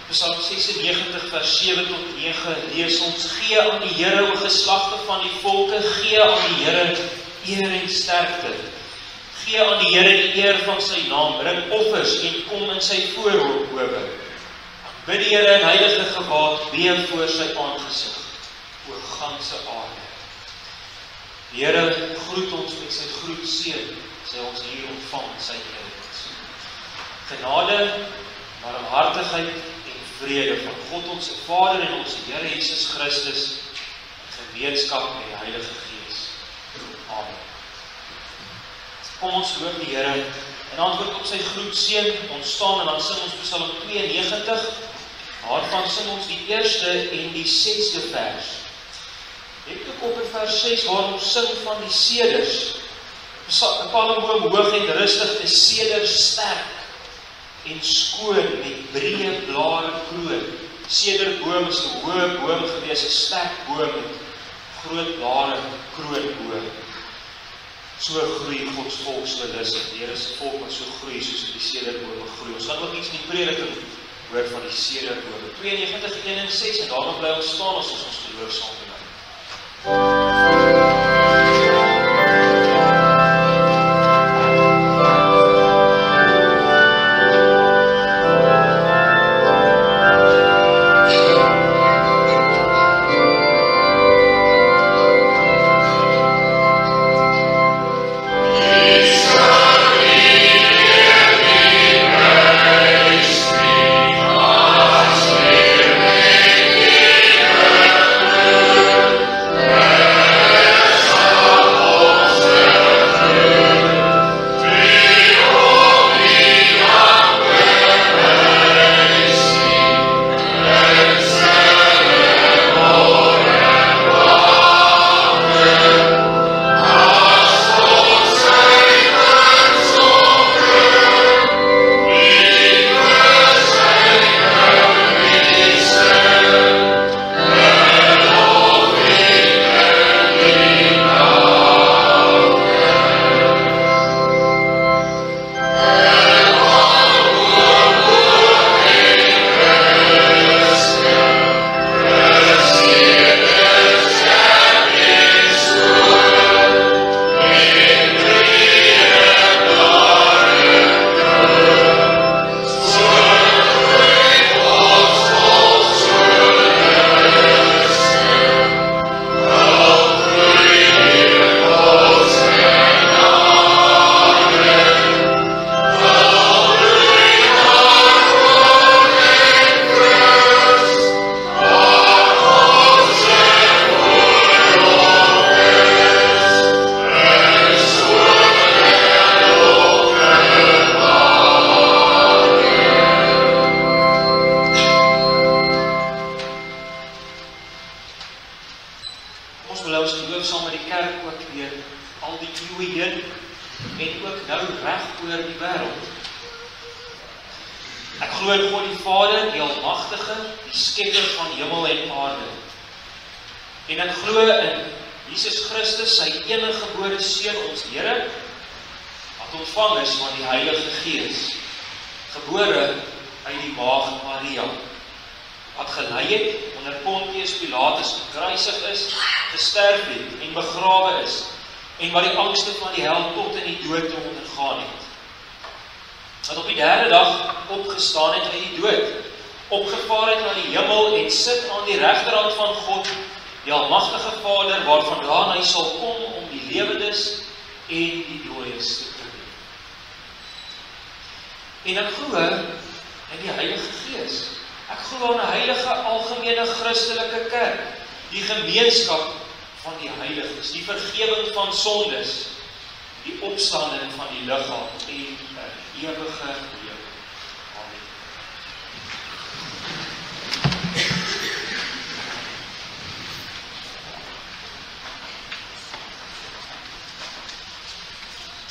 Psalm 96 vers 7 tot 9 lees ons: Gee aan die Here, o geslagte van die volke, gee aan die Here eer en sterkte. Gee aan die Here die eer van sy naam, bring offers en kom in sy voorhowe. Bid die Here in heilige gewaad, beef voor sy aangesig, oor ganse aarde. Die Here groet ons met sy groetseën, sy ons hier ontvang, sy eer. Genade, barmhartigheid en vrede van God ons Vader en ons Here Jesus Christus, gemeenskap met die Heilige Gees. Amen. Kom ons loof die Here en antwoord op sy groetseën. Ons staan en dan sing ons Psalm 92. Daarvan sing ons die eerste en die 6de vers. Let ook op in vers 6 waar ons sing van die seders. 'n palmboom hoog en rustig, 'n seder sterk en skoon met breë blare kroon. Sederboom is 'n hoë boom gewees, 'n sterk boom met groot blare kroonboom. So groei Gods volk so lustig. Die Here se volk wat so groei soos die sederbome groei. Ons gaan ook iets in die prediking hoor van die sederbome. 92, 1 en 6 en daarom bly ons staan as ons geloof saam bely.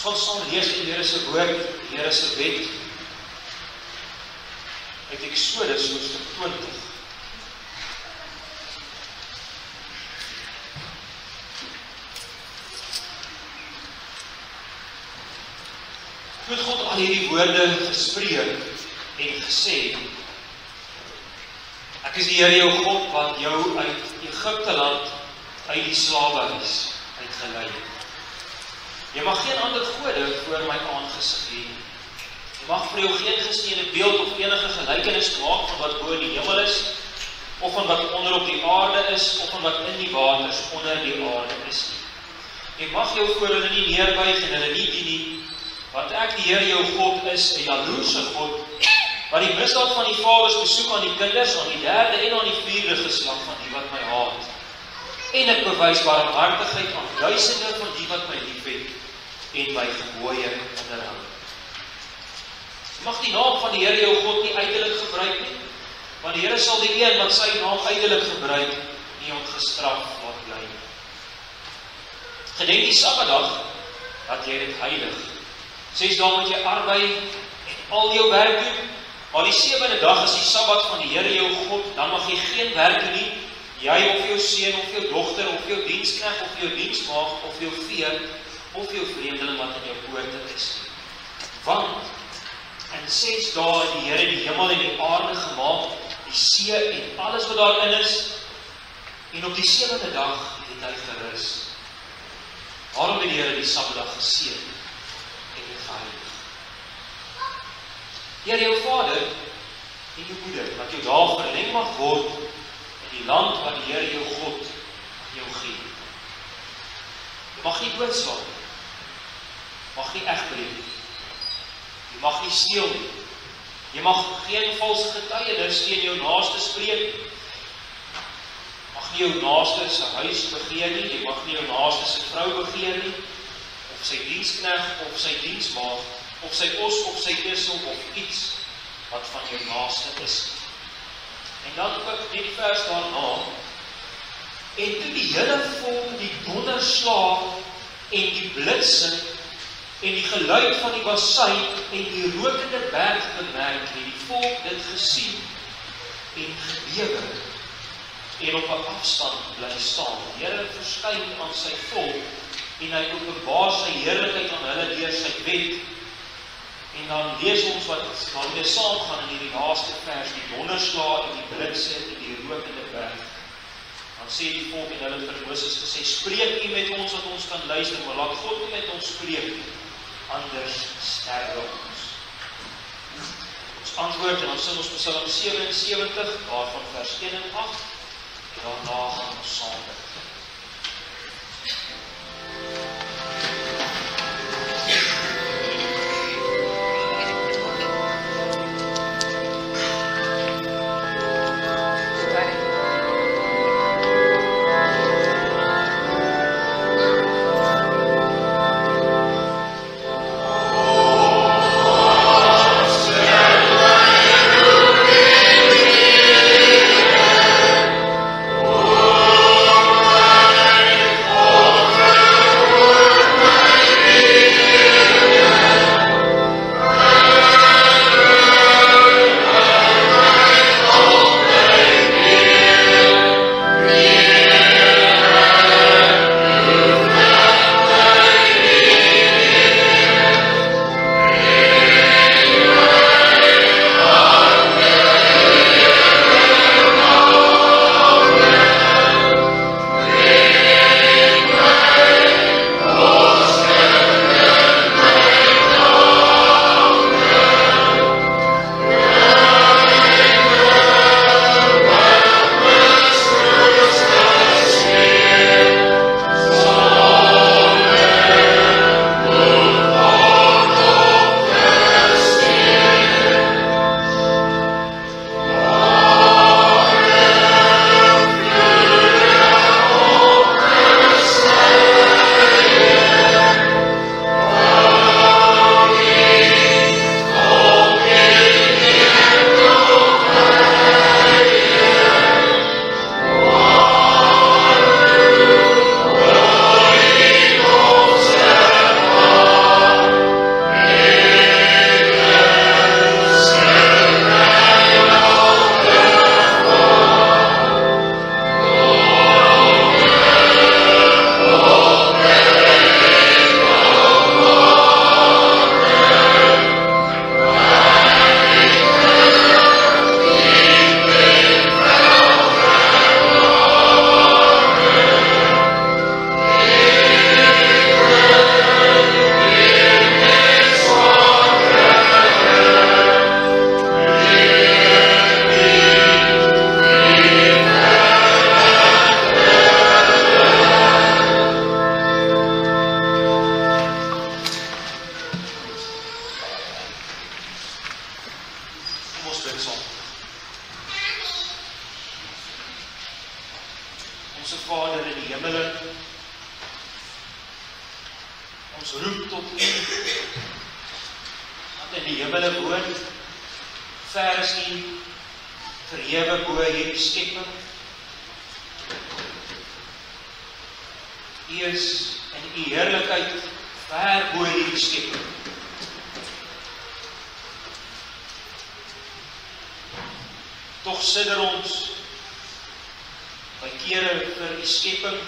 Ons sal lees die Here se woord, die Here se wet uit Eksodus hoofstuk 20. Toe het God al hierdie woorde gespreek en gesê, ek is die Here jou God wat jou uit Egipte land uit die slawehuis uitgelei het. Jy mag geen ander gode voor my aangesig hê. Jy mag vir jou geen gesneede beeld of enige gelykenis maak van wat bo in die hemel is, of van wat onder op die aarde is, of van wat in die waters onder die aarde is nie. Jy mag jou voor hulle nie neerbuig en hulle nie dien nie, want ek die Here jou God is 'n jaloerse God, wat die misdaad van die vaders besoek aan die kinders, aan die derde en aan die vierde geslag van die wat my haat. En ek bewys barmhartigheid aan duisende van die wat my liefhet en my gebooie onderhou. Jy mag die naam van die Here jou God nie uitelik gebruik nie, want die Here sal die een wat sy naam uitelik gebruik, nie ongestraf laat bly nie. Gedenk die Sabbatdag, dat jy dit heilig. 6 dae moet jy arbei en al jou werk doen, maar die 7de dag is die Sabbat van die Here jou God, dan mag jy geen werk doen nie, jy of jou seun of jou dogter of jou diensknegt of jou diensmaagd of jou vee of jou vreemdeling wat in jou poorte is. Want in 6 dae het die Here die hemel en die aarde gemaak, die see en alles wat daarin is, en op die 7de dag het hy gerus. Waarom het die Here die Sabbatdag geseën en dit geheilig? Here jou Vader en jou moeder, wat jou dae verleng mag word in die land wat die Here jou God jou gee. Jy mag nie doodslaan nie, mag nie egbreek nie, jy mag nie steel nie, jy mag geen valse getuienis teen jou naaste spreek nie, mag nie jou naaste se huis begeer nie, jy mag nie jou naaste se vrou begeer nie, of sy diensknegt, of sy diensmaagd, of sy os, of sy esel, of iets wat van jou naaste is. En dan ook die vers daarna, en toe die hele volk die donderslag en die blitsing en die geluid van die bassyn en die rokende berg bemerk, het die volk dit gesien en gebewe en op 'n afstand bly staan. Die Here verskyn aan sy volk en hy openbaar sy heerlikheid aan hulle deur sy wet. En dan lees ons wat weer saamgaan in hierdie laaste vers, die donderslae en die blitse en die rokende berg. Dan sê die volk en hulle vir Moses gesê, spreek nie met ons wat ons kan luister, maar laat God nie met ons spreek, anders sterwe ons. Ons antwoord en ons sing ons Psalm 77, waarvan vers 1 en 8, en daarna gaan ons saam bid. Oh Ons roep tot U, wat in die hemele woon, ver is U, verhewe bo hierdie skepping. U is in U heerlikheid ver bo hierdie skepping. Tog sidder ons by kere vir U skepping,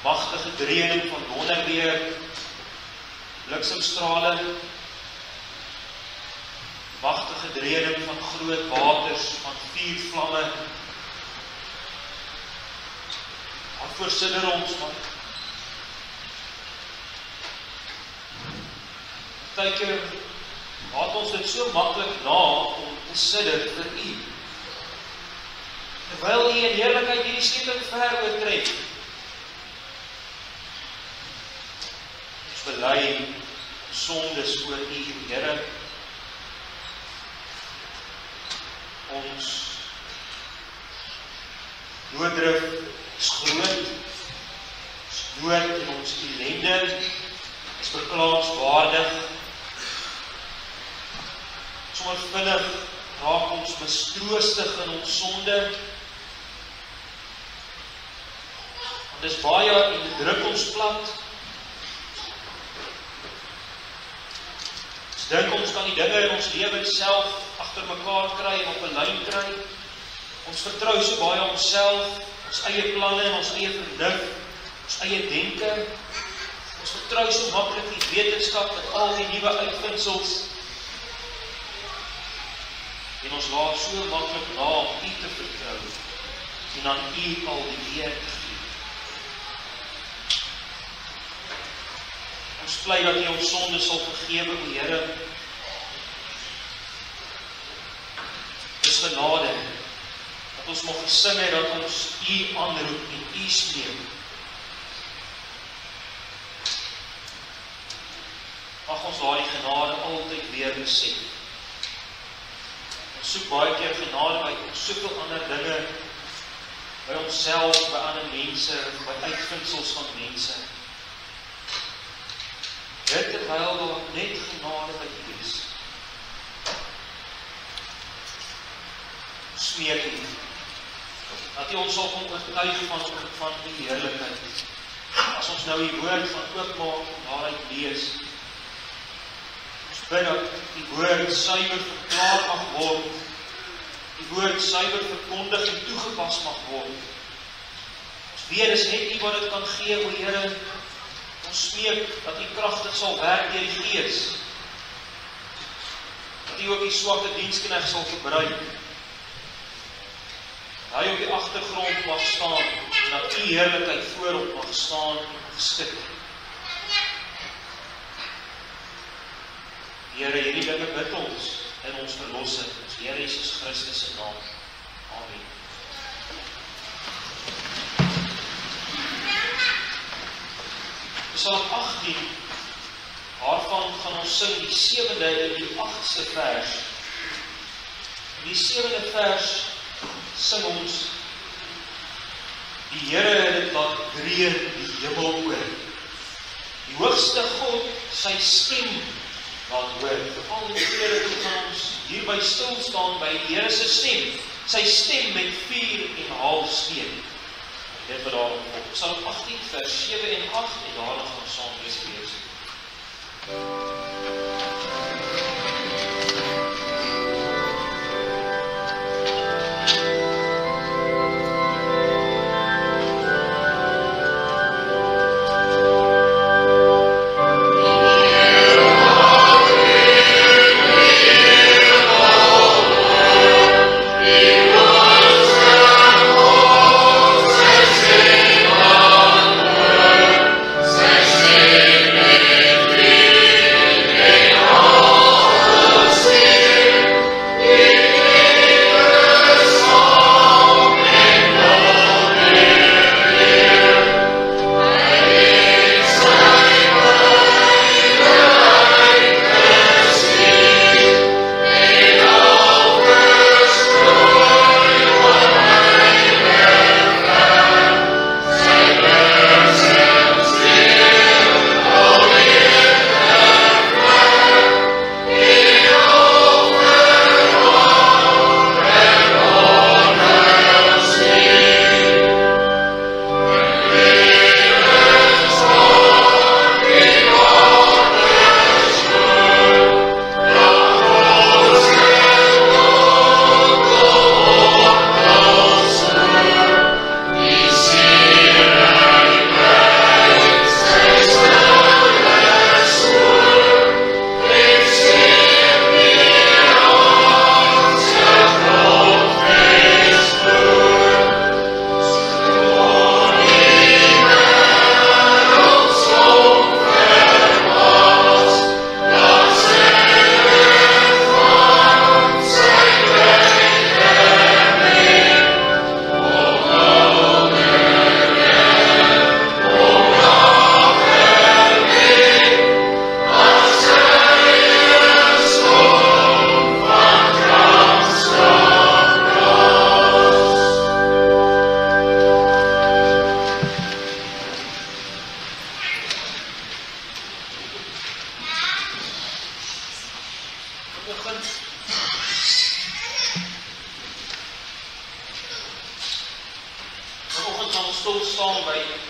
magtige dreuning van donderweer, bliksemstrale, magtige dreuning van groot waters, van vuurvlamme. Waarvoor sidder ons, man? Partykeer laat ons dit so maklik na om te sidder vir U. Terwyl U in heerlikheid hierdie skepping ver oortref. Ons bely sondes voor U, Here. Ons nooddrif is groot. Ons nood en ons ellende is beklaanswaardig. Sommer vinnig raak ons mistroostig in ons sonde. Want dis baie en dit druk ons plat. Ons dink ons kan die dinge in ons lewe self agter mekaar kry en op 'n lyn kry. Ons vertrou so baie op onsself, ons eie planne en ons eie vernuf, ons eie denke. Ons vertrou so maklik die wetenskap met al die nuwe uitvindsels. En ons laat so maklik na om U te vertrou en aan U al die eer te gee. Ons vlei dat U ons sonde sal vergewe, o Here. Dis genade dat ons mag gesing het dat ons U aanroep en U smeek. Mag ons daardie genade altyd weer besef. Ons soek baie keer genade by soveel ander dinge, by onsself, by ander mense, by uitvindsels van mense. Terwyl daar net genade by U is. Smeek U, dat U ons sal oortuig van U heerlikheid. As ons nou die woord van oopmaak en daaruit lees, ons bid dat die woord suiwer verklaar mag word, die woord suiwer verkondig en toegepas mag word. Ons weet is net U wat dit kan gee, o Here. Ons smeek dat U kragtig sal werk deur die Gees. Dat U ook die swakke diensknegt sal gebruik. Hy op die agtergrond mag staan en dat U heerlikheid voorop mag staan en geskik. Here, hierdie dinge bid ons in ons verlosser, ons Here Jesus Christus se naam. Amen. Psalm 18, daarvan gaan ons sing die 7de en die 8ste vers. In die 7de vers sing ons: Die Here het dit laat dreun die hemel oor. Die hoogste God sy stem laat hoor. Al die kere toe gaan ons hierby stil staan by die Here se stem. Sy stem met vuur en haalsteen. Dit wat daarom op Psalm 18 vers 7 en 8 en daarna gaan ons saam lees. Say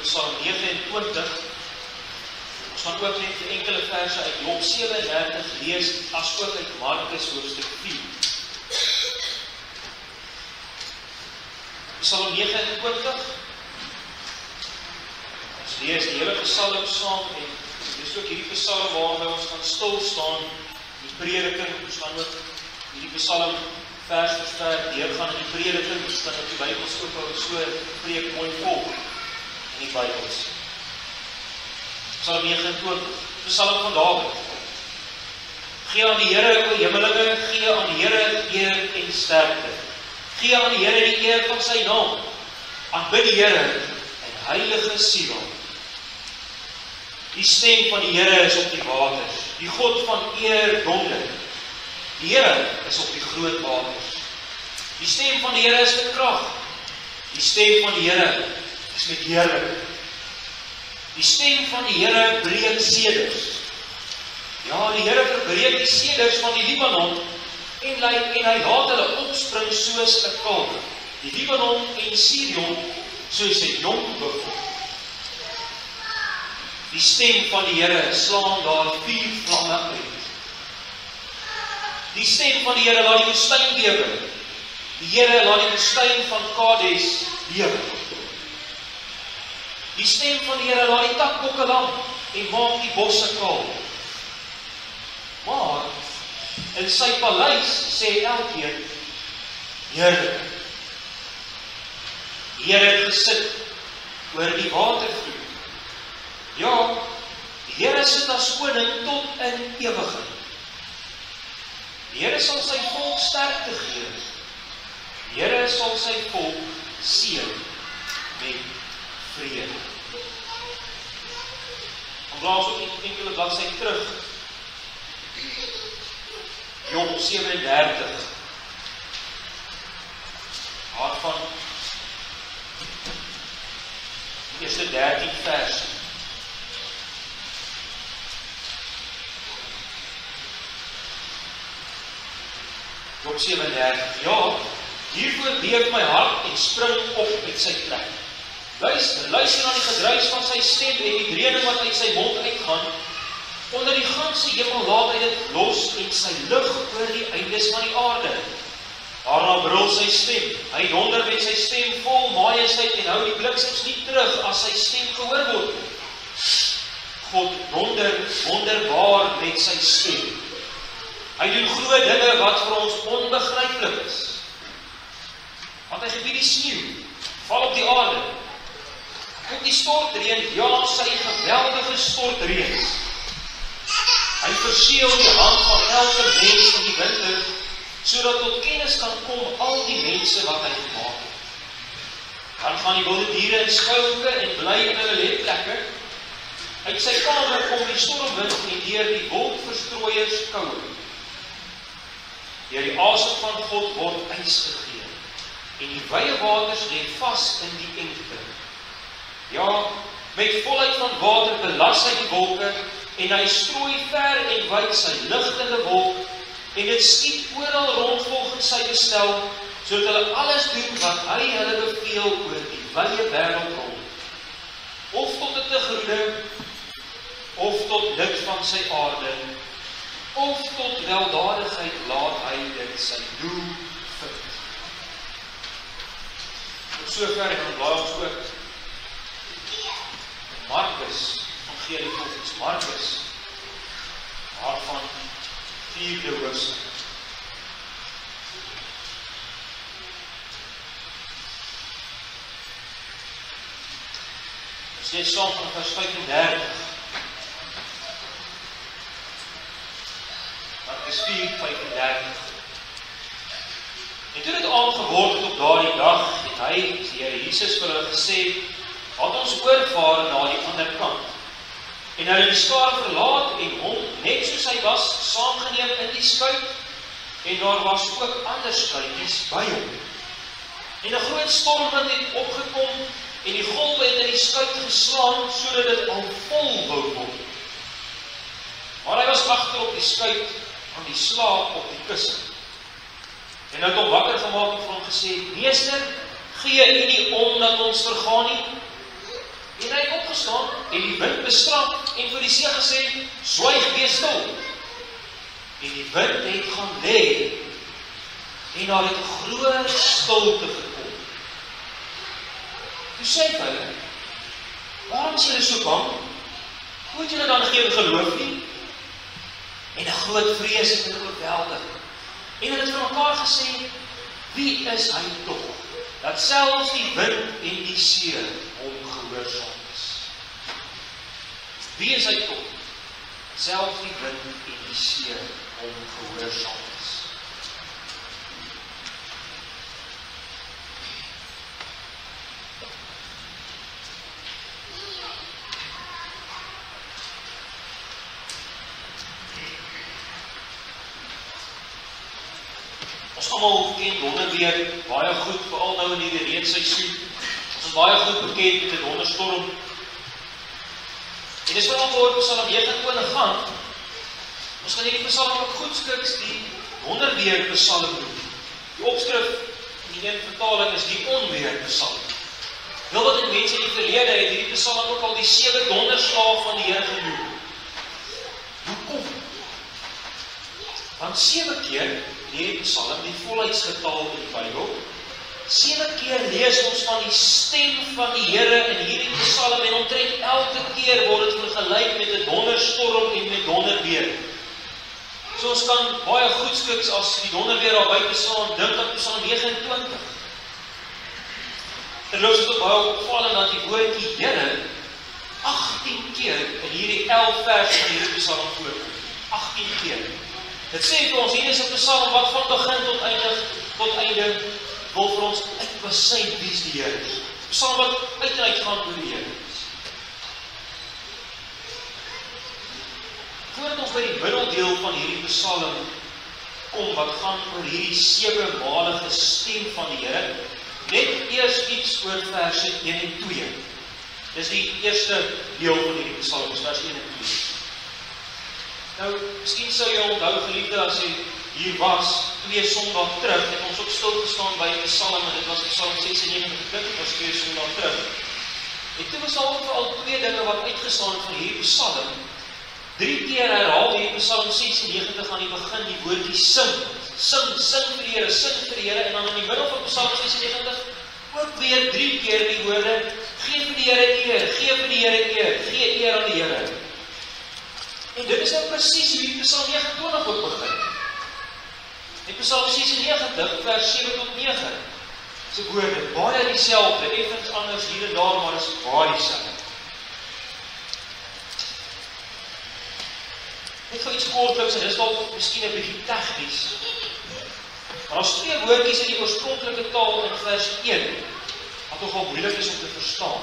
Psalm 29. Ons gaan ook net vir enkele verse uit Job 37 lees, as ook uit Markus hoofstuk 4. Psalm 29. Ons lees die hele Psalm saam en dit is ook hierdie Psalm waarby ons gaan stil staan, die prediking, ons gaan ook hierdie Psalm vers vir vers deurgaan in die prediking, ons gaan op die Bybels ook al so preek mooi volg in die Bybels. Psalm 29, Psalm van Dawid. Gee aan die Here, o hemelinge, gee aan die Here eer en sterkte. Gee aan die Here die eer van sy naam. Aanbid die Here in heilige Sion. Die stem van die Here is op die waters. Die God van eer donder. Die Here is op die groot waters. Die stem van die Here is met krag. Die stem van die Here is met heerlikheid. Die stem van die Here breek seders. Ja, die Here verbreek die seders van die Libanon en hy laat hulle opspring soos 'n kalf. Die Libanon en Sirion soos 'n jong buffel. Die stem van die Here slaan daar 4 vlamme uit. Die stem van die Here laat die woestyn bewe. Die Here laat die woestyn van Kades bewe. Die stem van die Here laat die takbokke lam en maak die bosse kaal. Maar in sy paleis sê elkeen, heerlik. Die Here het gesit oor die watervloed. Ja, die Here sit as koning tot in ewigheid. Die Here sal sy volk sterkte gee. Die Here sal sy volk seën met vrede. Dan blaas ook enkele bladsy terug. Job 37. Waarvan die eerste 13 verse. Job 37. Ja, hiervoor beef my hart en spring op met sy trek. Luister na die gedruis van sy stem en die dreuning wat uit sy mond uitgaan. Onder die ganse hemel laat hy dit los en sy lig oor die eindes van die aarde. Daarna brul sy stem. Hy donder met sy stem vol majesteit en hou die bliksems nie terug as sy stem gehoor word. God donder wonderbaar met sy stem. Hy doen groot dinge wat vir ons onbegryplik is. Want hy gebied die sneeu, val op die aarde. Ook die stortreën, ja, sy geweldige stortreën. Hy verseël die hand van elke mens in die winter, sodat tot kennis kan kom al die mense wat hy gemaak het. Dan gaan die wilde diere in skuilhoeke en bly in hulle letplekke. Uit sy kamer kom die stormwind en deur die wolkverstrooiers koue. Deur die asem van God word ys gegee, en die wye waters lê vas in die engte. Ja, met volheid van water belas hy die wolke, en hy strooi ver en wyd sy ligtende wolk, en dit skiet oral rond volgens sy bestel, sodat hulle alles doen wat hy hulle beveel oor die wye wêreld rond. Of tot 'n tegroede, of tot nut van sy aarde, of tot weldadigheid laat hy dit sy doel vind. Tot sover en dan blaai ons ook Markus, evangelie volgens Markus, waarvan 4de hoofstuk. Ons lees saam van vers 35. Markus 4:35. En toe dit aand geword het op daardie dag, het hy, die Here Jesus, vir hulle gesê, laat ons oorvaar na die ander kant. En hulle die skare verlaat en hom, net soos hy was, saamgeneem in die skuit, en daar was ook ander skuitjies by hom. En 'n groot stormwind het opgekom, en die golwe het in die skuit geslaan, sodat dit al vol wou word. Maar hy was agter op die skuit, aan die slaap op die kussing. En hy het hom wakker gemaak en vir hom gesê, Meester, gee U nie om dat ons vergaan nie? En hy opgestaan en die wind bestraf en vir die see gesê, swyg, wees stil. En die wind het gaan lê en daar het 'n groot stilte gekom. Toe sê hulle, waarom is julle so bang? Hoe het julle dan geen geloof nie? En 'n groot vrees het hulle oorweldig. En hulle het vir mekaar gesê, wie is hy tog, dat selfs die wind en die see hom gehoorsaam is? Wie is hy tog, dat selfs die wind en die see hom gehoorsaam is? Ons almal ken donderweer baie goed, veral nou in hierdie reenseisoen. Ons is baie goed bekend met die donderstorm. En dis veral waar Psalm 29 gaan. Ons gaan hierdie Psalm ook goed skiks die donderweer Psalm noem. Die opskrif in die een vertaling is die onweer Psalm. Heel wat in mense in die verlede het hierdie Psalm ook al die 7 donderslae van die Here genoem. Hoekom? Want 7 keer hierdie Psalm, die volheidsgetal in die Bybel, 7 keer lees ons van die stem van die Here in hierdie Psalm en omtrent elke keer word dit vergelyk met 'n donderstorm en met donderweer. So ons kan baie goed skiks as die donderweer daar buite staan, dink aan Psalm 29. Terloops is ook baie opvallend dat die woordjie Here 18 keer in hierdie 11 vers van hierdie Psalm voorkom. 18 keer. Dit sê vir ons, hier is 'n Psalm wat van begin tot einde wil vir ons uitbesyn wie is die Here. Psalm wat uit en uit gaan oor die Here. Voordat ons by die middeldeel van hierdie Psalm kom, wat gaan oor hierdie 7-malige stem van die Here, net eers iets oor verse 1 en 2. Dis die eerste deel van hierdie Psalm, vers 1 en 2. Nou, miskien sou jy onthou, geliefde, as jy hier was, 2 Sondae terug, het ons ook stilgestaan by die Psalm, en dit was Psalm 96, dit was 2 Sondae terug. En toe was daar ook veral 2 dinge wat uitgestaan het van hierdie Psalm. 3 keer herhaal hierdie Psalm 96 aan die begin die woordjie sing. Sing vir die Here, sing vir die Here, en dan in die middel van Psalm 96 ook weer 3 keer die woorde, gee vir die Here eer, gee vir die Here eer, gee eer aan die Here. En dit is nou presies hoe die Psalm 29 ook begin. En Psalm 96, vers 7 tot 9, se woorde, baie dieselfde, effens anders hier en daar, maar is baie dieselfde. Net vir iets kortliks, en dis dalk miskien 'n bietjie tegnies. Maar daar's 2 woordjies in die oorspronklike taal in vers 1, wat nogal moeilik is om te verstaan.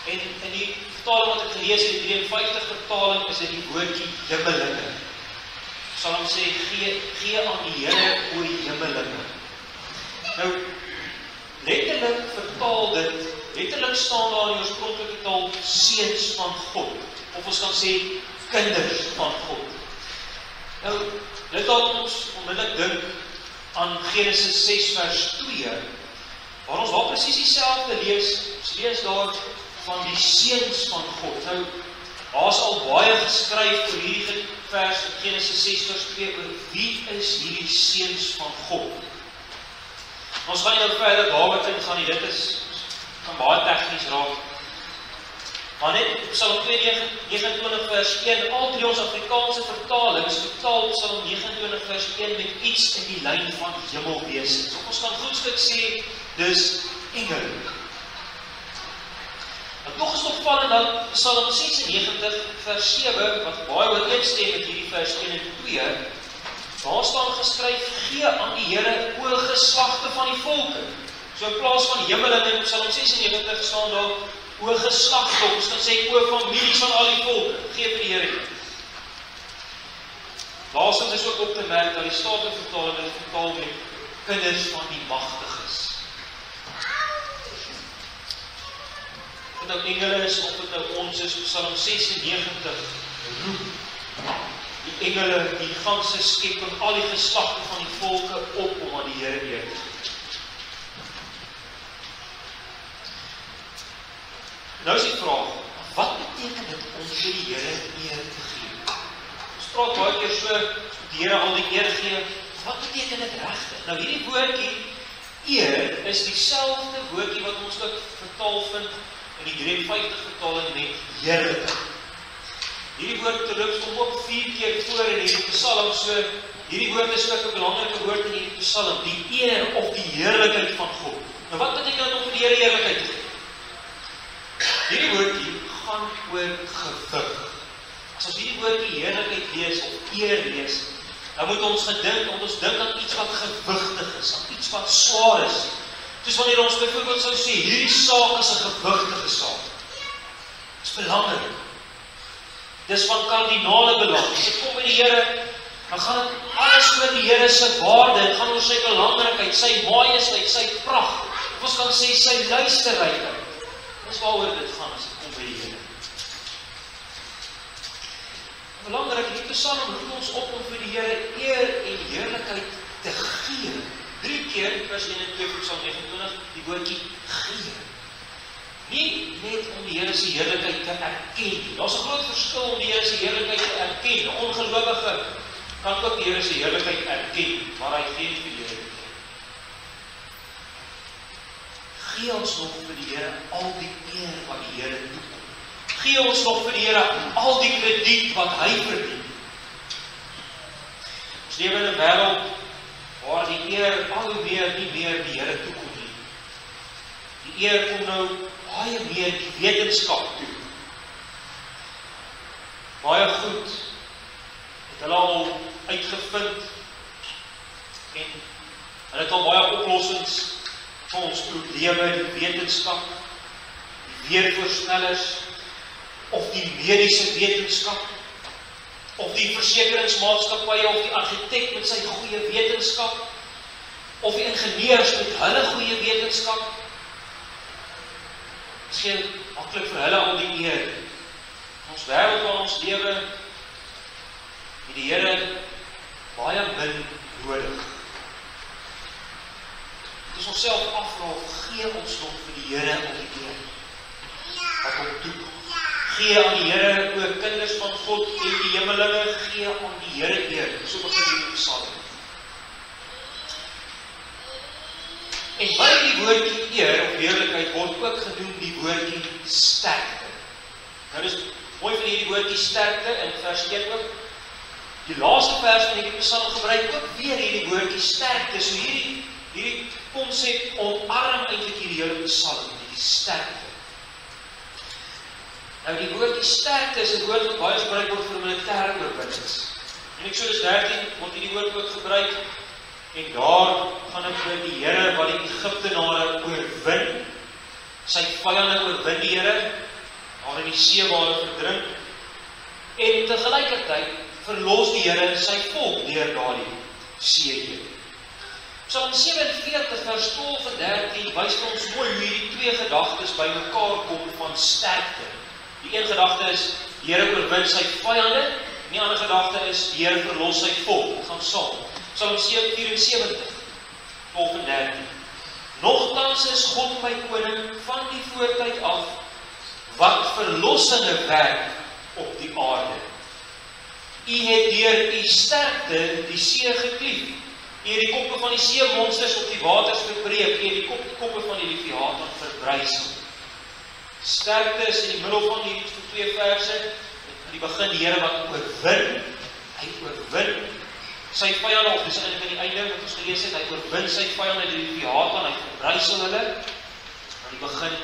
En in die vertaling wat ek gelees het, die 53 vertaling, is dit die woordjie jimmelinge. Psalm sê, gee aan die Here o jimmelinge. Nou, letterlik vertaal dit, letterlik staan daar in die oorspronklike taal, seuns van God. Of ons kan sê, kinders van God. Nou, dit laat ons onmiddellik dink aan Genesis 6 vers 2, waar ons wel presies dieselfde lees. Ons lees daar van die seuns van God. Nou, daar is al baie geskryf oor hierdie vers in Genesis 6 vers 2 oor wie is hierdie seuns van God. Ons gaan nie nou verder daaroor ingaan nie, dit kan baie tegnies raak. Maar net Psalm 29 vers 1, al 3 ons Afrikaanse vertalings vertaal Psalm 29 vers 1 met iets in die lyn van hemelwesens. So ons kan goedstuk sê, dis engele. Maar tog is het opvallend dat Psalm 96 vers 7, wat baie ooreenstem met hierdie vers 1 en 2, daar staan geskryf, gee aan die Here o geslagte van die volke. So in plaas van hemelinge in Psalm 96 staan daar o geslagte, ons kan sê o families van al die volke, gee vir die Here. Laastens is ook op te merk dat die Statenvertaling dit vertaal met kinders van die magtiges. Of dit nou engele is, of dit nou ons is, Psalm 96 roep die engele, die ganse skepping, al die geslagte van die volke op om aan die Here eer te gee. Nou is die vraag, wat beteken dit om vir die Here eer te gee? Ons praat baie keer so, die Here al die eer gee, wat beteken dit regtig? Nou hierdie woordjie, eer, is dieselfde woordjie wat ons ook vertaal vind in die 53 vertaling met heerlikheid. Hierdie woord terloops kom ook 4 keer voor in hierdie psalm, so hierdie woord is ook 'n belangrike woord in hierdie psalm, die eer of die heerlikheid van God. Nou wat beteken dit om vir die Here heerlikheid te gee? Hierdie woordjie gaan oor gewig. As ons hierdie woordjie heerlikheid lees of eer lees, dan moet ons dink aan iets wat gewigtig is, aan iets wat swaar is. Soos wanneer ons byvoorbeeld sou sê, hierdie saak is 'n gewigtige saak. Dit is belangrik. Dis van kardinale belang. As dit kom by die Here, dan gaan dit alles oor die Here se waarde, dit gaan oor sy belangrikheid, sy majesteit, sy pragt. Of ons kan sê sy luisterrykheid. Dis waaroor dit gaan as dit kom by die Here. Belangrik, die psalm roep ons op om vir die Here eer en heerlikheid te gee. 3 keer, vers 1 en 2 van Psalm 29, die woordjie gee. Nie net om die Here se heerlikheid te erken. Daar's 'n groot verskil om die Here se heerlikheid te erken. 'n Ongelowige kan ook die Here se heerlikheid erken, maar hy gee nie vir die Here. Gee ons nog vir die Here al die eer wat die Here toekom. Gee ons nog vir die Here al die krediet wat hy verdien. Ons lewe in 'n wêreld waar die eer al hoe meer nie meer die Here toekom nie. Die eer kom nou baie meer die wetenskap toe. Baie goed het hulle al uitgevind en hulle het al baie oplossings vir ons probleme, die wetenskap, die weervoorspellers, of die mediese wetenskap, of die versekeringsmaatskappye, of die argitek met sy goeie wetenskap, of die ingenieurs met hulle goeie wetenskap. Miskien maklik vir hulle al die eer. Ons wêreld waar ons lewe, het die Here baie min nodig. Dis onsself afvra, gee ons nog vir die Here al die eer wat hom toekom. Gee aan die Here, o kinders van God, en die hemelinge, gee aan die Here eer. So begin die psalm. En by die woordjie eer of heerlikheid word ook genoem die woordjie sterkte. Nou dis mooi van hierdie woordjie sterkte in vers 1 ook. Die laaste vers van hierdie psalm gebruik ook weer hierdie woordjie sterkte. So hierdie konsep omarm eintlik hierdie hele psalm, die sterkte. Nou die woordjie sterkte is 'n woord wat baie gebruik word vir militêre oorwinnings. In Eksodus 13 word hierdie woord ook gebruik en daar gaan dit oor die Here wat die Egiptenare oorwin. Sy vyande oorwin die Here, daar in die see waar hulle verdrink. En tegelykertyd verlos die Here sy volk deur daardie see heen. Psalm 47 vers 12 en 13 wys vir ons mooi hoe hierdie twee gedagtes bymekaar kom van sterkte. Die een gedagte is, die Here oorwin sy vyande, en die ander gedagte is, die Here verlos sy volk. Dit gaan saam. Psalm 74, 12 en 13. Nogtans is God my koning van die voortyd af, wat verlossende werk op die aarde. U het deur u sterkte die see geklief. U het die koppe van die seemonsters op die waters verbreek. U het die koppe van die leviathan verbrysel. Sterkte is in die middel van die 2 verse. In die begin die Here wat oorwin. Hy oorwin sy vyande, of dis eintlik aan die einde wat ons gelees het, hy oorwin sy vyande die leviathan, hy verbrysel hulle. Aan die begin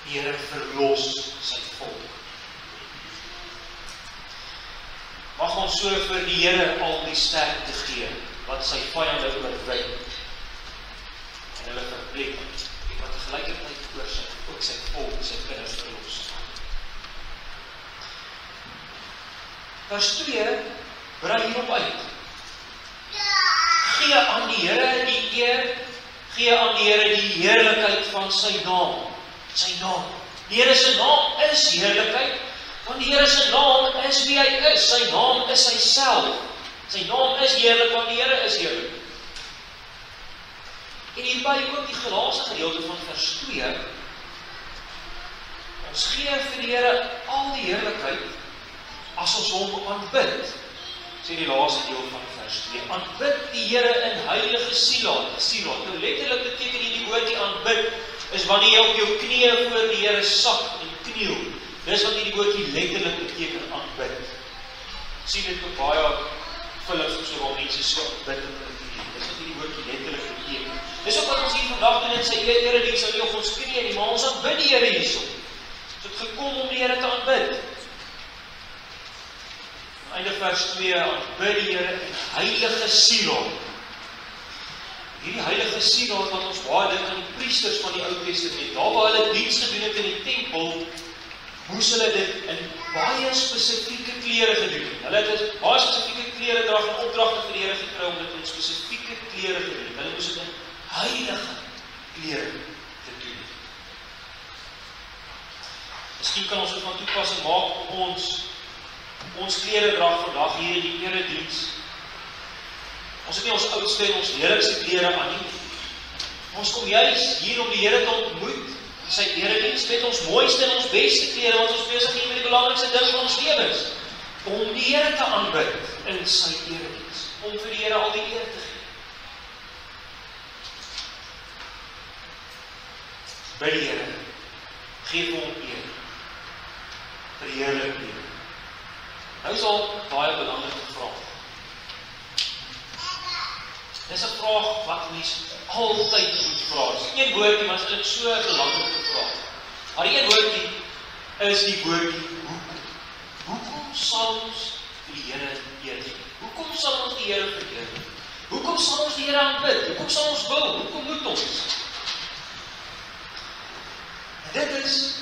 die Here verlos sy volk. Mag ons so vir die Here al die sterkte gee, wat sy vyande oorwin en hulle verplek, wat tegelykertyd ook sy volk, sy kinders verlos. Vers 2 brei hierop uit. Gee aan die Here die eer, gee aan die Here die heerlikheid van sy naam. Sy naam. Die Here se naam is heerlikheid, want die Here se naam is wie hy is. Sy naam is hy self. Sy naam is heerlik, want die Here is heerlik. En hierby ook die laaste gedeelte van vers 2. Ons gee vir die Here al die heerlikheid as ons hom aanbid. Sê die laaste deel van vers 2. Aanbid die Here in heilige sielaat. Nou letterlik beteken hierdie woordjie aanbid is wanneer jy op jou knieë voor die Here sak en kniel. Dis wat hierdie woordjie letterlik beteken, aanbid. Sien dit ook baie Philips of so waar mense so aanbid en kniel. Dis wat hierdie woordjie letterlik beteken. Dis ook wat ons hier vandag doen in sy erediens, nie op ons knieë nie, maar ons aanbid die Here hierso. Ons het gekom om die Here te aanbid. Einde vers 2, aanbid die Here in heilige sielaat. Hierdie heilige sielaat wat ons baie dink aan die priesters van die Ou Testament. Daar waar hulle diens gedoen het in die tempel, moes hulle dit in baie spesifieke klere gedoen het. Hulle het baie spesifieke klere dra en opdragte vir die Here gekry om dit in spesifieke klere te doen. Hulle moes dit in heilige klere te doen. Miskien kan ons dit van toepassing maak op ons klere dra vandag hier in die erediens. Ons het nie ons oudste en ons lelijkste klere aan nie. Ons kom juist hier om die Here te ontmoet, sy erediens met ons mooiste en ons beste klere, want ons besig hier met die belangrikste ding van ons lewens, om die Here te aanbid in sy erediens, om vir die Here al die eer te gee. By die Here, geef hom eer, verheerlik die Here. Nou is al baie belangrike vraag. Dis 'n vraag wat mens altyd moet vra. Dis nie 'n woordjie, maar dit is so 'n belangrike vraag. Maar die een woordjie is die woordjie hoekom. Hoekom sal ons die Here eer gee? Hoekom sal ons die Here verheerlik? Hoekom sal ons die Here aanbid? Hoekom sal ons wil? Hoekom moet ons? En dit is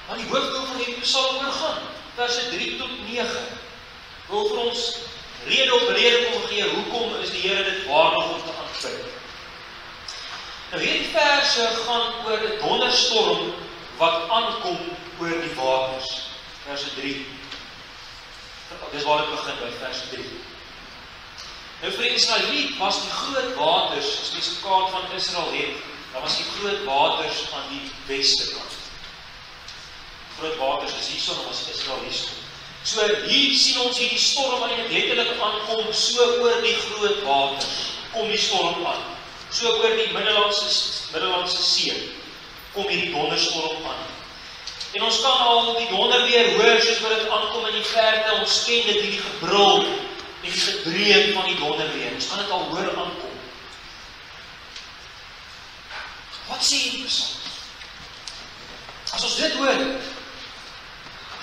wat die hoofdoel van die Psalm oorgaan. Verse 3 tot 9. Wil vir ons rede op rede kom gee, hoekom is die Here dit waardig om te aanbid. Nou hierdie verse gaan oor 'n donderstorm wat aankom oor die waters. Verse 3. Dis waar dit begin by vers 3. Nou vir die Israeliet was die groot waters, as mens 'n kaart van Israel het, dan was die groot waters aan die weste kant. Groot waters is hierso, dan was Israel hierso. So hier sien ons hierdie storm wat letterlik aankom, so oor die groot waters, kom die storm aan. So oor die Middellandse See, kom hierdie donderstorm aan. En ons kan al die donder weer hoor, soos wat dit aankom in die verte, ons ken dit hierdie gebrul, en die gedreun van die donder weer, ons kan dit al hoor aankom. Wat sê hierdie Psalm? As ons dit hoor,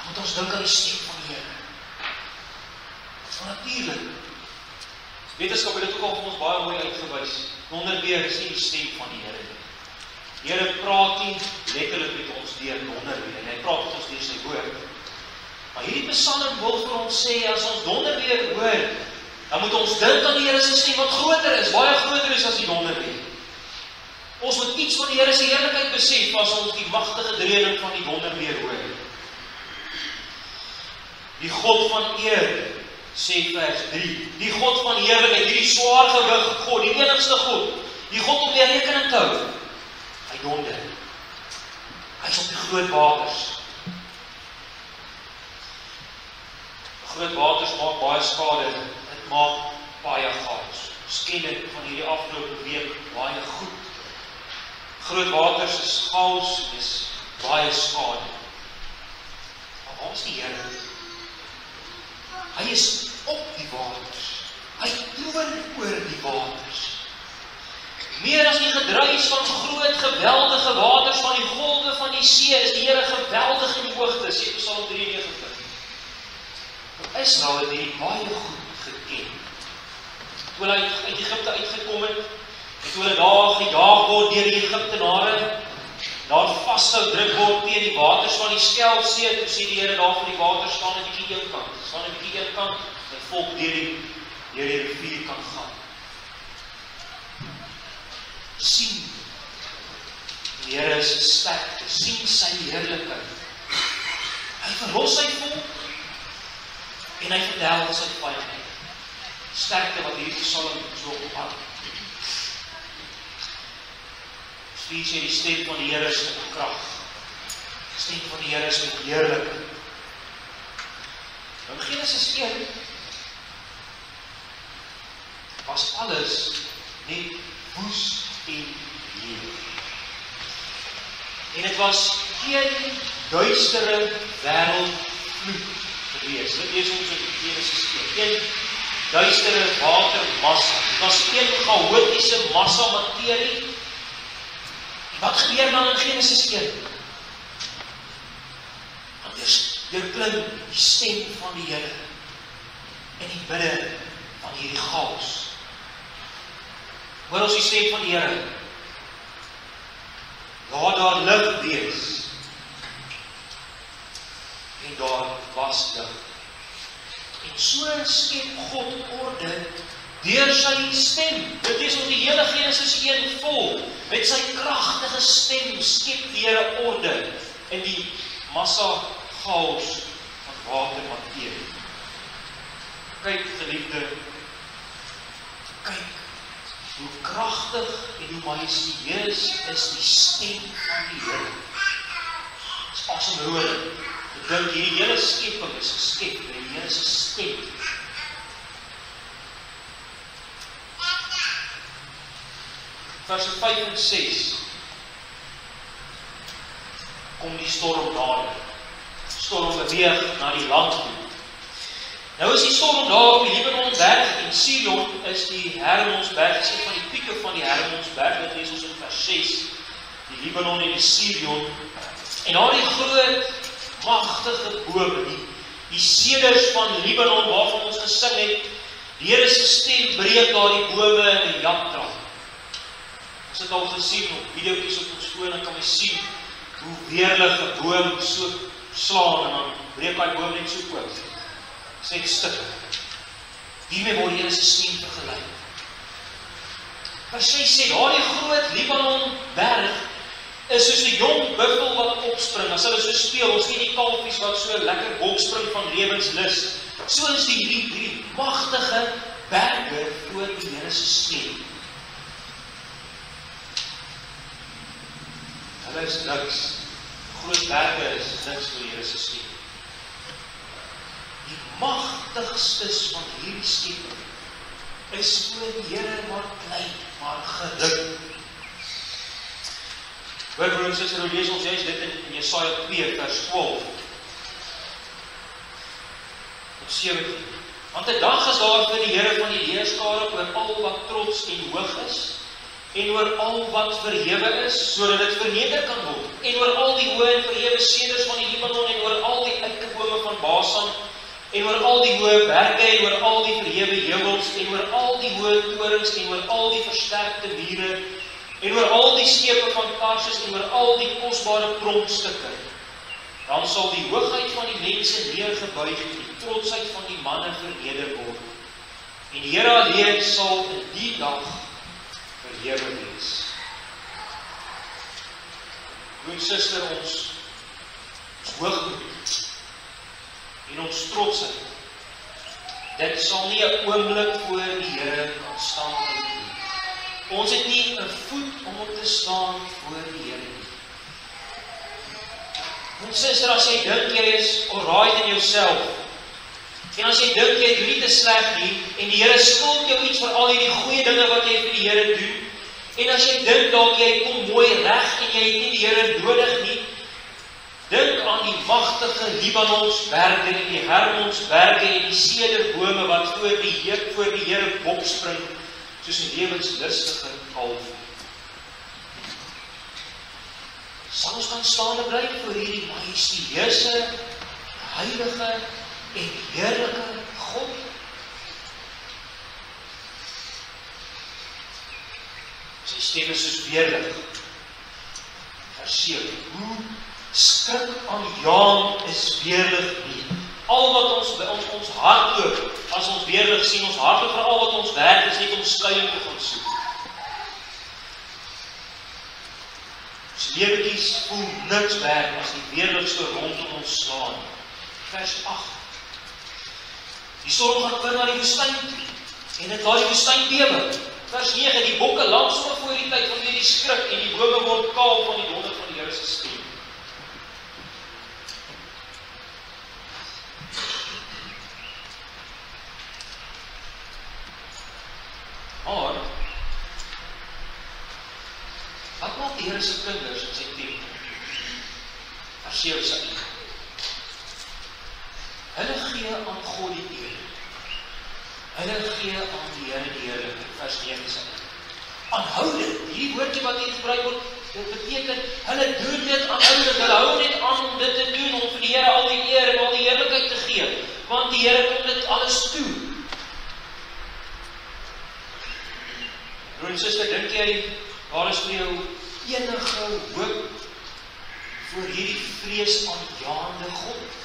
want ons dink aan die stem van die Here. Van natuurlijk. Wetenskap het dit ook al vir ons baie mooi uitgewys. Donderweer is nie die stem van die Here nie. Die Here praat nie letterlik met ons deur donderweer, en hy praat met ons deur sy woord. Maar hierdie Psalm wil vir ons sê, as ons donderweer hoor, dan moet ons dink aan die Here se stem wat groter is, baie groter is as die donderweer. Ons moet iets van die Here se heerlikheid besef as ons die magtige dreuning van die donderweer hoor. Die God van eer, sê vers 3, die God van heerlikheid, hierdie swaar gewig God, die enigste God, die God om die rekening te hou, hy donder, hy is op die groot waters. Groot waters maak baie skade, dit maak baie chaos. Ons ken dit van hierdie afgelope week baie goed. Groot waters is chaos, is baie skade. Maar waar is die Here? Hy is op die waters. Hy troon oor die waters. Meer as die gedruis van groot, geweldige waters van die golwe van die see, is die Here geweldig in die hoogte, sê Psalm 93. Israel het hierdie baie goed geken. Toe hulle uit Egipte uitgekom het, en toe hulle daar gejaag word deur die Egiptenare, daar vashou druk word teen die waters van die Skelfsee, toe sê die Here daar van die water staan 'n bietjie een kant, staan 'n bietjie een kant, dat volk deur die rivier kan gaan. Sien, die Here is sterk, sien sy heerlikheid. Hy verlos sy volk, en hy vertel sy vyande. Sterkte wat hierdie Psalm so ophou. Wie sê die stem van die Here is 'n krag. stem van die Here is met heerlik. Nou in Genesis 1 was alles net woes en leeg. En dit was geen duistere wêreldvloed gewees. Dit lees ons in Genesis 1. Een duistere watermassa. Dit was een chaotiese massa materie. Wat gebeur dan in Genesis 1? Want daar klink die stem van die Here in die binne van hierdie chaos. Hoor ons die stem van die Here. Laat daar lig wees. En daar was lig. En so skep God orde deur sy stem. Dit is ons die hele Genesis 1 vol. Met sy kragtige stem skep die Here orde in die massa chaos van watermaterie. Kyk geliefde, kyk hoe kragtig en hoe majesteus is die stem van die Here. Dit is asemrolend. Ek dink hierdie hele skepping is geskep deur die Here se stem. Vers 5 en 6 kom die storm nader. Storm beweeg na die land toe. Nou is die storm daar op die Libanonberg en Sion is die Hermonsberg, is een van die pieke van die Hermonsberg, dit lees ons in vers 6, die Libanon en die Sion, en daar die groot, magtige bome, die seders van Libanon, waarvan ons gesing het, die Here se stem breek daar die bome in die jaktrap. Ons het al gesien op video's op ons foon, en kan jy sien hoe weerlig 'n boom so slaan, en dan breek die boom net so oop. Dit is net stukke. Hiermee word die Here se stem vergelyk. Vers 6 sê, daar die groot Libanonberg is soos 'n jong buffel wat opspring. As hulle so speel, ons sien die kalfies wat so lekker opspring van lewenslus. So is die magtige berge voor die Here se stem. Hulle is niks. Groot berge is niks vir die Here se stem. Die magtigstes van hierdie skepping is voor die Here maar klein, maar geruk. Hoor broer en suster, lees ons juist dit in Jesaja 2 vers 12 tot 17. Want 'n dag is daar vir die Here van die leerskare oor al wat trots en hoog is, en oor al wat verhewe is, sodat dit verneder kan word, en oor al die hoë en verhewe seders van die Libanon, en oor al die eikebome van Basan, en oor al die hoë berge, en oor al die verhewe heuwels, en oor al die hoë torings, en oor al die versterkte mure, en oor al die skepe van Tarsus, en oor al die kosbare pronkstukke. Dan sal die hoogheid van die mense neergebuig, en die trotsheid van die manne verneder word. En die Here alleen sal in die dag verhewe wees. Broer en suster, ons hoogmoed en ons trotsheid, dit sal nie 'n oomblik voor die Here kan staan nie. Ons het nie 'n voet om op te staan voor die Here nie. En suster, as jy dink jy is alright in jouself, en as jy dink jy doen nie te sleg nie, en die Here skuld jou iets vir al hierdie goeie dinge wat jy vir die Here doen, en as jy dink dalk jy kom mooi reg en jy het nie die Here nodig nie, dink aan die magtige Libanonsberge en die Hermonsberge en die sederbome wat voor die Here opspring, soos 'n lewenslustige kalf. Sal ons kan staande bly voor hierdie majesteuse, heilige en heerlike God? Sy stem is soos weerlig. Vers 7. Hoe skrikaanjaend is weerlig nie. Al wat ons hardloop, as ons weerlig sien, ons hardloop vir al wat ons werk is net om skuiling te gaan soek. Ons lewetjies voel niks werk as die weerlig so rondom ons slaan. Vers 8. Die storm gaan oor na die woestyn toe, en dit laat die woestyn bewe. Vers 9, die bokke lam sommer voor die tyd vanweer die skrik, en die bome word kaal van die donder van die Here se stem. die Here se kinders in sy tempel. Vers 7 sê hulle gee aan God die eer. Hulle gee aan die Here, vers 9 sê aanhoudend, hierdie woordjie wat hier gebruik word, dit beteken, hulle doen dit aanhoudend, hulle hou net aan om dit te doen, om vir die Here al die eer en al die heerlikheid te gee, want die Here kom dit alles toe. Broer en suster, dink jy, waar is vir jou enige hoop voor hierdie vreesaanjaende God?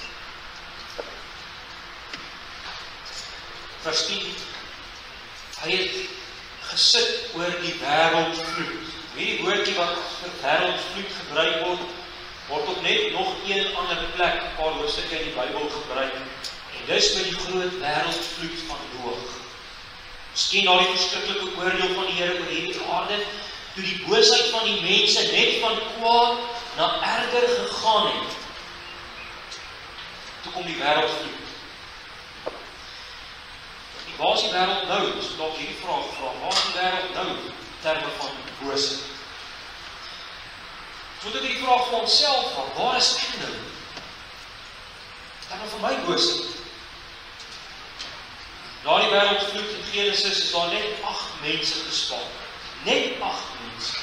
Vers 10, hy het gesit oor die wêreldvloed. Hierdie woordjie wat vir wêreldvloed gebruik word, word op net nog een ander plek, 'n paar hoofstukke in die Bybel gebruik. En dis met die groot wêreldvloed van Noag. Miskien na die verskriklike oordeel van die Here oor hierdie aarde, toe die boosheid van die mense net van kwaad na erger gegaan het. Toe kom die wêreldvloed. Waar is die wêreld nou? Ons moet dalk hierdie vraag vra. Waar is die wêreld nou in terme van boosheid? Ons moet ook hierdie vraag vir onsself vra. Waar is ek nou? In terme van my boosheid. Na die wêreldvloed in Genesis is daar net 8 mense gespaar. Net 8 mense.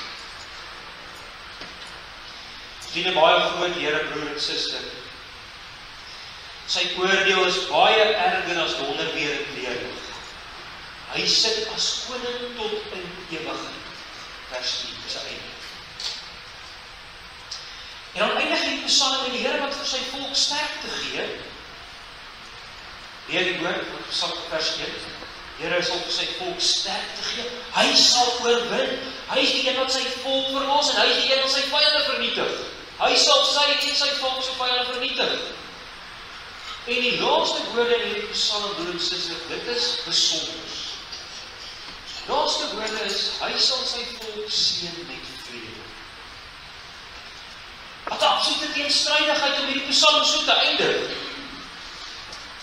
Sien 'n baie groot Here, broer en suster. Sy oordeel is baie erger as donderweer en leerlig. Hy sit as koning tot in ewigheid. Vers 10 is einde. En dan eindig die Psalm met die Here wat vir sy volk sterkte gee. Leer die woord van Psalm vers 1. Here sal vir sy volk sterkte gee. Hy sal oorwin. Hy is die een wat sy volk verlos en hy is die een wat sy vyande vernietig. Hy sal sy en sy volk se vyande vernietig. En die laaste woorde in die Psalm, broer en suster, dit is besonder. Die laaste woorde is, hy sal sy volk seën met vrede. Wat 'n absolute teenstrydigheid om hierdie Psalm so te eindig.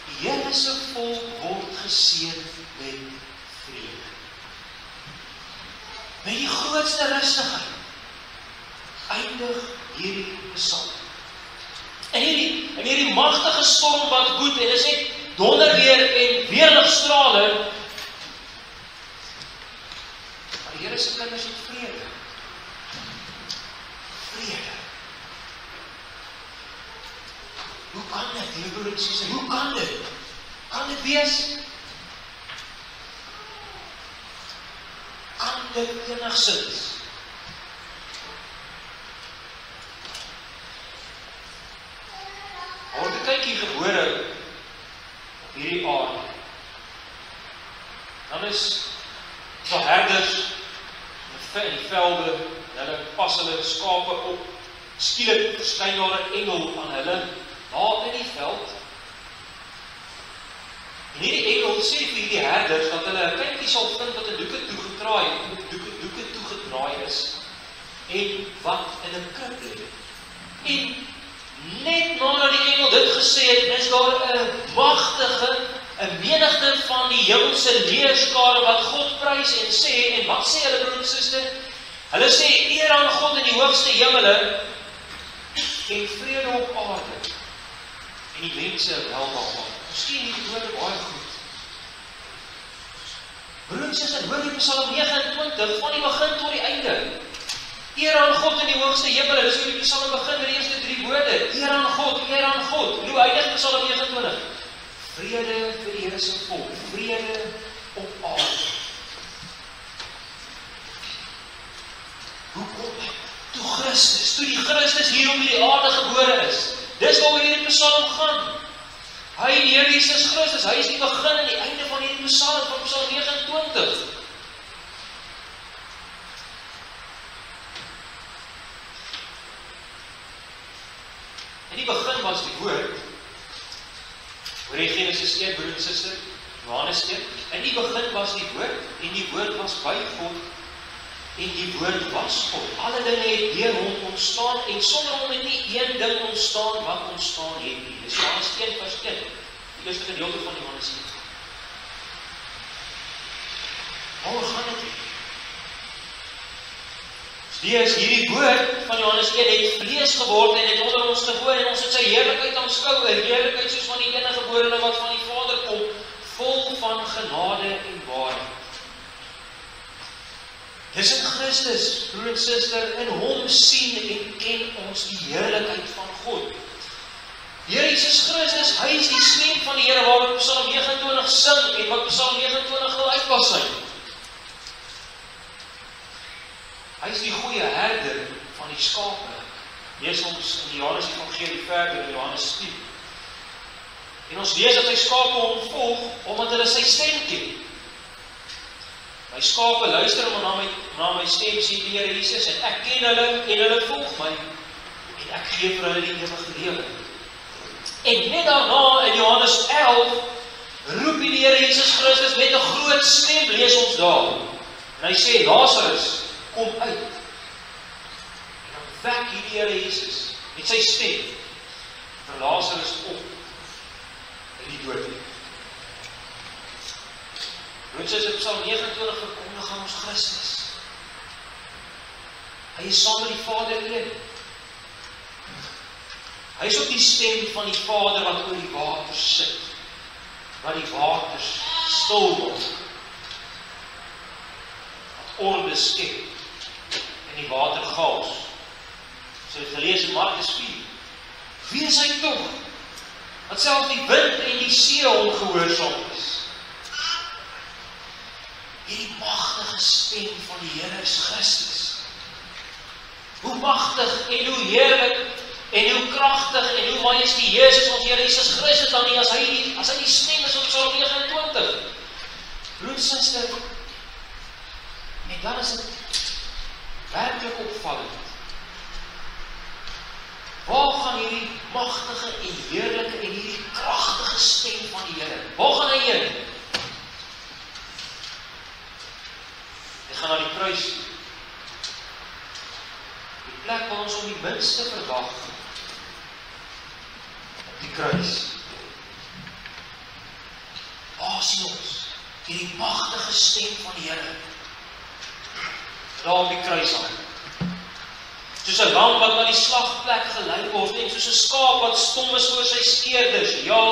Die Here se volk word geseën met vrede. Met die grootste rustigheid eindig hierdie Psalm. En hierdie magtige storm wat woed, en is net donderweer en weerligstrale, maar die Here se kinders het vrede. Vrede. Hoe kan dit, liewe broer en suster, hoe kan dit? Kan dit wees? Kan dit enigsins? Word 'n kykie gebore op hierdie aarde. Dan is so herders in die velde, hulle pas hulle skape op. Skielik verskyn daar 'n engel aan hulle daar in die veld. En hierdie engel sê vir hierdie herders dat hulle 'n kindjie sal vind wat in doeke toegedraai is en wat in 'n krib lê. En net nadat die engel dit gesê het, is daar 'n magtige, 'n menigte van die hemelse leerskare wat God prys en sê, en wat sê hulle, broer en suster? Hulle sê, eer aan God in die hoogste hemele en vrede op aarde en die mense welbehaag. Miskien die woorde baie goed. Broer en suster, hoor die Psalm 29 van die begin tot die einde. Eer aan God in die hoogste hemele, dis hoe die Psalm begin met die eerste 3 woorde. Eer aan God, eer aan God. Hoe eindig Psalm 29? Vrede vir die Here se volk, vrede op aarde. Hoe kom dit? Toe die Christus hier op die aarde gebore is. Dis waaroor hierdie Psalm gaan. Hy, die Here Jesus Christus, hy is die begin en die einde van hierdie Psalm, van Psalm 29. In die begin was die woord, hoor jy Genesis 1, broer en suster, Johannes 1, in die begin was die woord, en die woord was by God, en die woord was God. Alle dinge het deur hom ontstaan, en sonder hom het nie een ding ontstaan wat ontstaan het nie. Dis Johannes 1 vers 1, die eerste gedeelte van Johannes 1. Waar gaan dit? Lees hierdie woord van Johannes 1 het vlees geword en het onder ons gewoon en ons het sy heerlikheid aanskou, 'n heerlikheid soos van die enige geborene wat van die Vader kom, vol van genade en waarheid. Dis in Christus, broer en suster, in hom sien en ken ons die heerlikheid van God. Die Here Jesus Christus, hy is die stem van die Here waarop Psalm 29 sing en wat Psalm 29 wil uitpas sy. Hy is die goeie herder van die skape. Lees ons in die Johannes Evangelie verder, in Johannes 10. En ons lees dat hy skape hom volg, omdat hulle sy stem ken. My skape luister na my stem, sê die Here Jesus, en ek ken hulle, en hulle volg my, en ek gee vir hulle die ewige lewe. En net daarna, in Johannes 11, roep die Here Jesus Christus met 'n groot stem, lees ons daar. En hy sê, Lazarus, kom uit. En dan wek die Here Jesus met sy stem vir Lazarus op in die dood. Broers in Psalm 29 verkondig aan ons Christus. Hy is saam met die Vader een. Hy is ook die stem van die Vader wat oor die water sit, wat die waters stil word, wat orde skep en die water gaas. So het gelees in Markus 4. Wie is hy tog, dat selfs die wind en die see hom gehoorsaam is? Hierdie magtige stem van die Here is Christus. Hoe magtig en hoe heerlik en hoe kragtig en hoe majestueus is ons Here Jesus Christus dan nie, as hy die stem is op Psalm 29. Broer, suster, en dan is dit werklik opvallend. Waar gaan hierdie magtige en heerlike en hierdie kragtige stem van die Here? Waar gaan hy heen? Hy gaan na die kruis toe. Die plek waar ons om die minste verwag. Op die kruis. Waar sien ons hierdie magtige stem van die Here? Daar op die kruis aan. Soos 'n lam wat na die slagplek gelei word en soos 'n skaap wat stom is voor sy skeerders. Ja,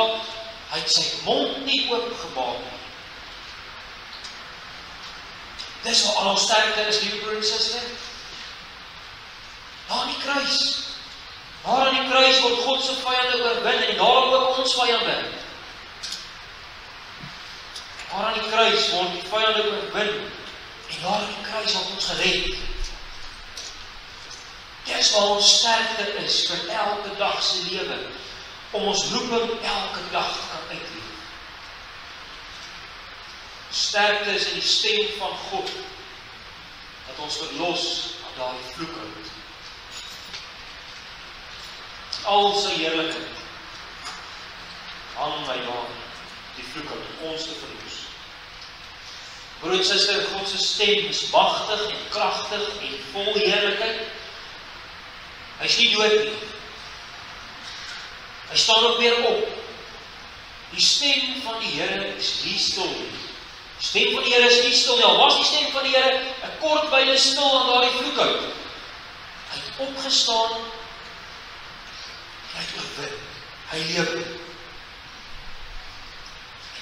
hy het sy mond nie oopgemaak nie. Dis waar al ons sterkte is, lieve broer en suster. Daar aan die kruis. Daar aan die kruis word God se vyande oorwin en daarom ook ons vyande. Daar aan die kruis word die vyande oorwin en daar aan die kruis word ons gered. Dis waar ons sterkte is vir elke dag se lewe, om ons roeping elke dag te kan uitleef. Sterkte is in die stem van God, dat ons verlos aan daardie vloek uit. Al sy heerlikheid hang by daardie die vloek uit, om ons te verlos. Broer en suster, God se stem is magtig en kragtig en vol heerlikheid. Hy is nie dood nie. Hy staan ook weer op. Die stem van die Here is nie stil nie. Die stem van die Here is nie stil nie. Al was die stem van die Here 'n kort wyle stil aan daardie vloek uit. Hy het opgestaan en hy het oorwin. Hy leef.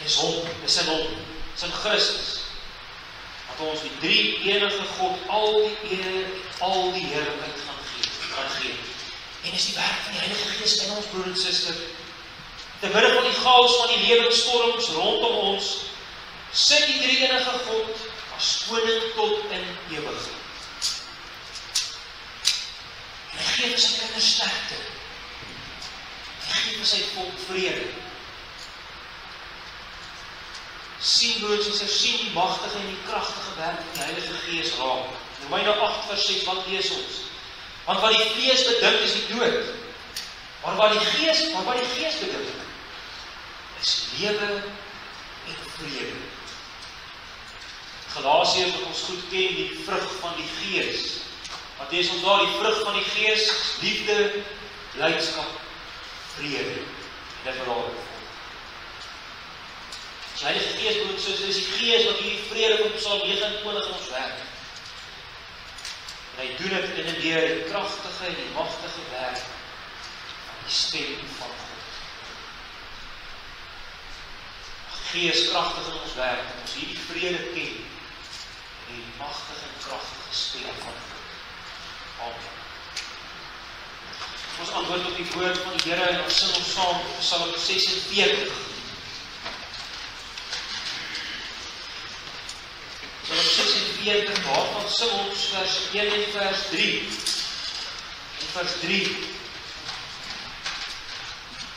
Dis hom, dis in hom, dis in Christus. Dat ons die drie enige God al die eer, al die heerlikheid gaan gee. En is die werk van die Heilige Gees in ons, broer en suster. Te midde van die chaos van die lewensstorms rondom ons, sit die drie enige God as koning tot in ewigheid. En hy gee vir sy kinders sterkte. Hy gee vir sy volk vrede. Sien, broer en suster, sien die magtige en die kragtige werk van die Heilige Gees raak. Romeine 8:6, wat lees ons? Want wat die vlees bedink is die dood. Maar wat die gees bedink is lewe en vrede. Galasiërs wat ons goed ken, die vrug van die Gees. Wat is ons daar, die vrug van die Gees? Liefde, blydskap, vrede. En dit verhaal. Die Heilige Gees, broer en suster, is die Gees wat hierdie vrede van Psalm 29 ons werk. En hy doen dit in en deur die kragtige en die magtige werk van die stem van God. Gees kragtig in ons werk, en ons hierdie vrede ken, en die magtige en kragtige stem van God. Amen. Ons antwoord op die woord van die Here en ons sing ons saam Psalm 46. Psalm 46, waarvan sing ons vers 1 en vers 3. En vers 3.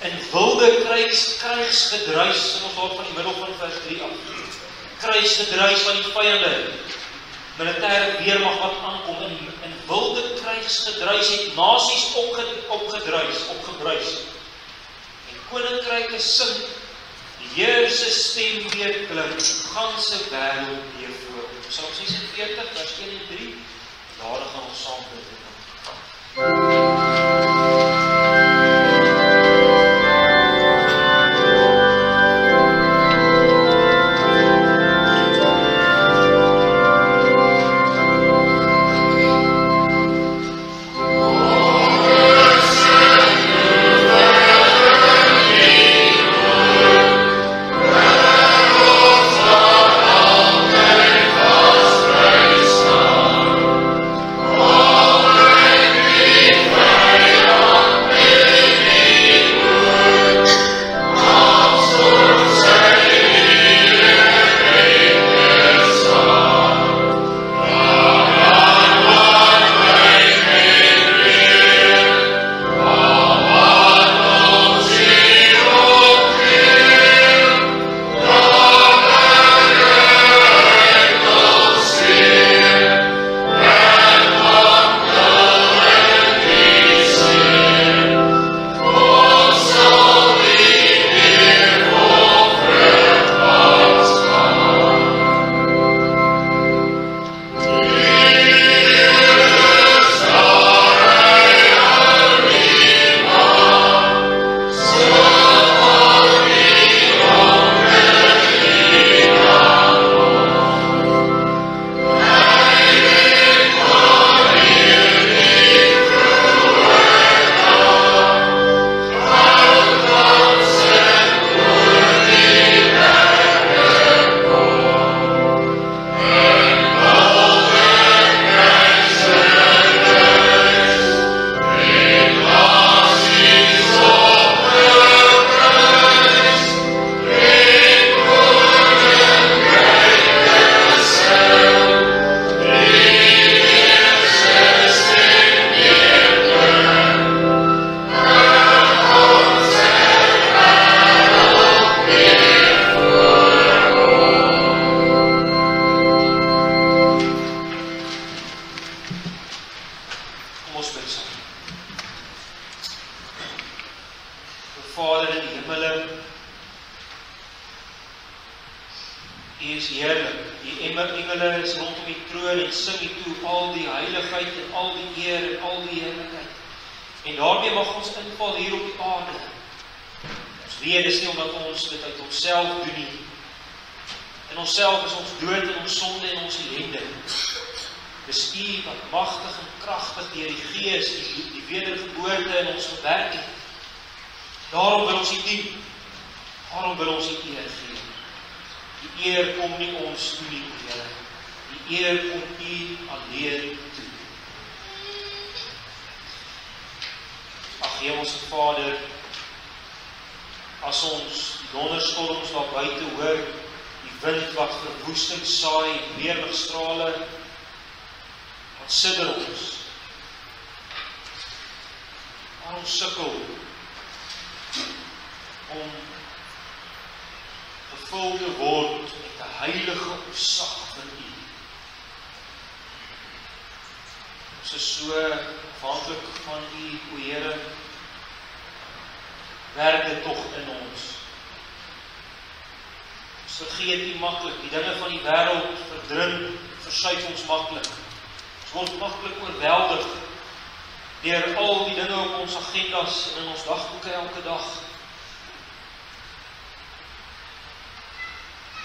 In wilde kruisgedruis, sing ons daar van die middel van vers 3 af. Kruisgedruis van die vyande, militêre weermag wat aankom, in wilde kruisgedruis het nasies opgebruis. En koninkryke sing, die Heer se stem weer klink, ganse wêreld weer voor. Psalm 46, vers 1 en 3, daar gaan ons saam bid.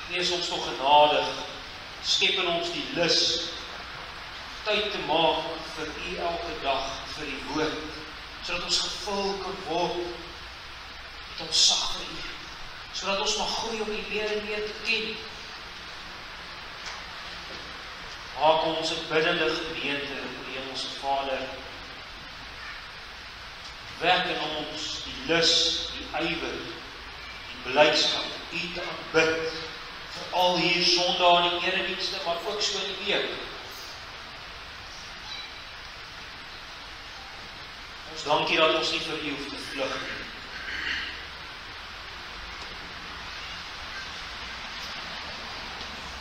Wees ons toch genadig, skep in ons die lus tyd te maak vir U elke dag, vir die woord, sodat ons gevul kan word met ons sag vir U, sodat ons mag groei om U meer en meer te ken. Maak ons 'n biddende gemeente, o Hemelse Vader. Werk in ons die lus, die ywer, die blydskap, U te aanbid, veral hier Sondag in die eredienste, maar ook so in die week. Ons dankie dat ons nie vir U hoef te vlug nie.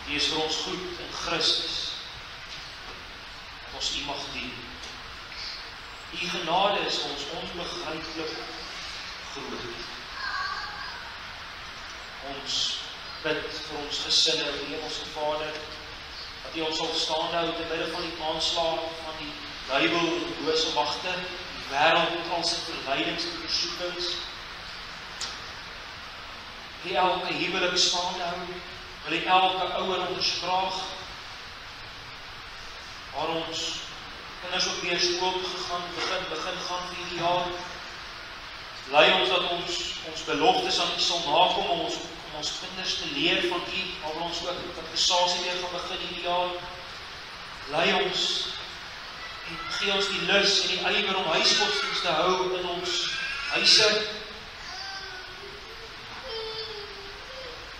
U is vir ons goed in Christus, dat ons U mag dien. U genade is ons onbegryplik groot. Ons bid vir ons gesinne, o Hemelse Vader, dat U ons sal staande hou te midde van die aanslag van die duiwel en die bose magte, die wêreld met al sy verleidings en versoekings. Wil U elke huwelik staande hou, wil U elke ouer onderspraag, waar ons kinders op weer skool begin gaan vir hierdie jaar. Lei ons dat ons beloftes aan U sal nakom om ons kinders te leer van U, waar ons ook katekisasie weer gaan begin hierdie jaar. Lei ons en gee ons die lus en die ywer om huisgodsdienst te hou in ons huise.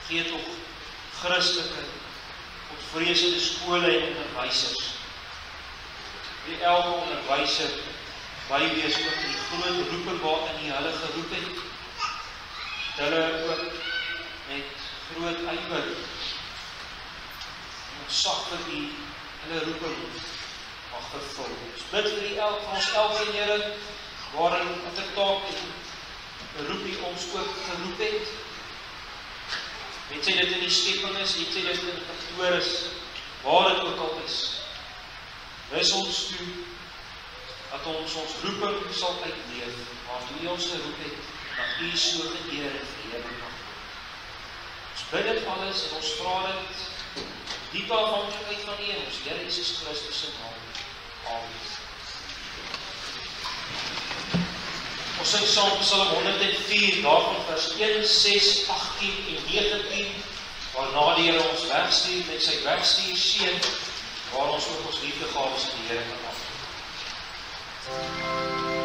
Gee tog Christelike, godvreesende skole en onderwysers. Wie elke onderwyser bywees ook die groot roeping waarin U hulle geroep het. Hulle ook met groot ywer en ontzag vir U hulle roeping mag vervul. Ons bid vir ons elkeen, Here, waarin watter taak en beroep U ons ook geroep het. Net sê dit in die skepping is, net sê dit in die kantoor is, waar dit ook al is. Wys ons toe, dat ons roeping sal uitleef, waartoe U ons geroep het, dat U so geëer en verheerlik mag word. Ons bid dit alles en ons vra dit, diepe afhanklikheid van U en ons Here Jesus Christus se naam. Amen. Ons sing saam Psalm 104, daarvan vers 1, 6, 18 en 19, waarna die Here ons wegstuur met sy wegstuur seën, waar ons ook ons liefdegawes aan die Here kan afgee. Oh,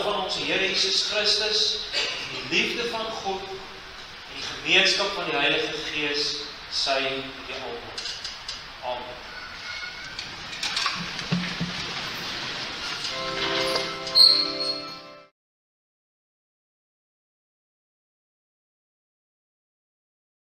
van ons Here Jesus Christus, die liefde van God, en die gemeenskap van die Heilige Gees, sy met julle almal. Amen.